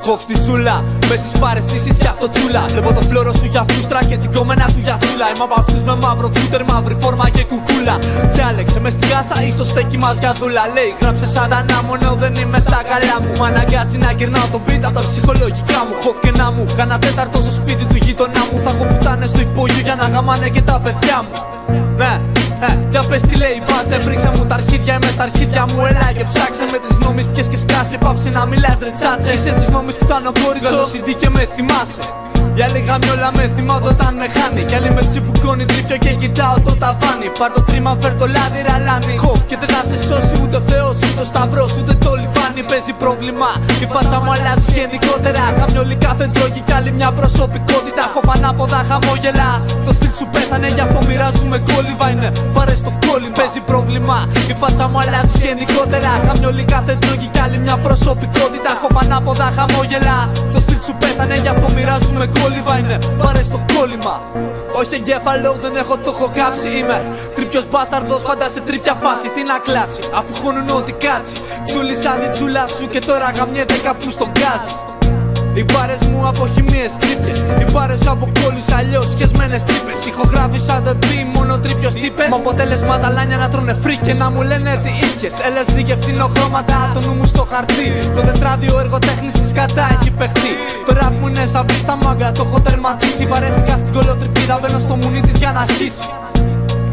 Χοφ στη σούλα, μες στις παραισθήσεις κι αυτό τσούλα. Βλέπω το φλόρο σου για πούστρα και την κόμενα του για τσούλα. Είμαι από αυτούς με μαύρο φούτερ, μαύρη φόρμα και κουκούλα. Διάλεξε μες στην κάσα ή στο στέκι μας για δούλα. Λέει γράψε σαν τα μόνο δεν είμαι στα καλά μου. Μ' αναγκάζει να γυρνάω τον beat απ' τα ψυχολογικά μου. Χοφ και να μου, κάνα τέταρτο στο σπίτι του γείτονά μου. Θα έχω πουτάνες στο υπόγειο για να γαμάνε και τα παιδιά μου. Ναι. Για πες τι λέει η μπάτσα, έβριξε μου τα αρχίδια, είμαι στα αρχίδια μου. Έλα και ψάξε με τις γνώμεις πιες και σκάσε. Πάψε να μιλάς ρε τσάτσε. Είσαι τις γνώμεις που ήταν ο κόριτσο CD και με θυμάσαι. Οι άλλοι γάμοι όλα με θυμάται όταν με χάνει. Κι άλλοι με τσιμπουκώνει τρίπιο και κοιτάω το ταβάνι. Πάρ' το τρίμα, φέρ' το λάδι, ραλάνι. Χοφ και δεν θα σε σώσει ούτε ο Θεός, ούτε ο Σταυρός, ούτε το λιβάνι. Παίζει πρόβλημα, η φάτσα μου αλλάζει γενικότερα. Γαμιόλοι κάθε τρώγει κι άλλη μια προσωπικότητα. Έχω πανάποδα χαμόγελα, το στυλ σου πέθανε γι' αυτό μοιράζουμε κόλληβα. Είναι πάρε στο κόλλη, παίζει πρόβλημα, η φάτσα μου αλλάζει γενικότερα. Γαμιόλοι κάθε τρώγει κι άλλη μια προσωπικότητα. Έχω πανάποδα χαμόγελα, το στυλ σου πέθανε γι' αυτό μοιράζουμε κόλληβα. Είναι πάρε στο κόλλημα. Όχι εγκέφαλο, δεν έχω, το έχω κάψει. Είμαι τρίπιος μπάσταρδος, πάντα σε τρίπια φάση. Τι να κλάσει, αφού χώνουν ό,τι κάτσει. Τσούλη σαν την τσούλα σου και τώρα γαμιέται κάπου στον γκάζι. Οι μπάρες μου από χημίες τρίπιες, οι μπάρες από κόλλους αλλιώς σχεσμένες τρύπες. Ηχογράφη σαν το πει, μόνο τρίπιος τύπες. Μ' αποτέλεσμα τα λάνια να τρώνε φρίκες και να μου λένε τι ήπιες. LSD και φθινοχρώματα, το νου μου στο χαρτί. Το τετράδιο έργοτέχνης της κατά έχει παιχτεί. Το ραπ μου είναι σαν πίστα μάγκα, το έχω τερματίσει. Βαρέθηκα στην κολοτρυπίδα, μπαίνω στο μουνί της για να χύσει.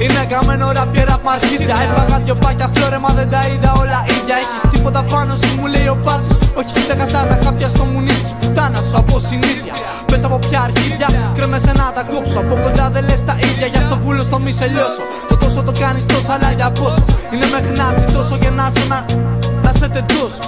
Είναι καμένο ραπ και ραπ μ' αρχίδια. Έφαγα δυο πάκια φλόρε μα δεν τα είδα όλα ίδια. Έχεις τίποτα πάνω σου μου λέει ο πάτσος. Όχι ξέχασα τα χάπια στο μουνί της πουτάνας σου από συνήθεια. Πες από ποια αρχίδια, κρέμεσαι να τα κόψω. Από κοντά δεν λες τα ίδια, γι' αυτό βούλω στο μη σε λιώσω. Το τόσο το κάνεις τόσο αλλά για πόσο. Είναι μέχρι να τσιτώσω και να σε τεντώσω.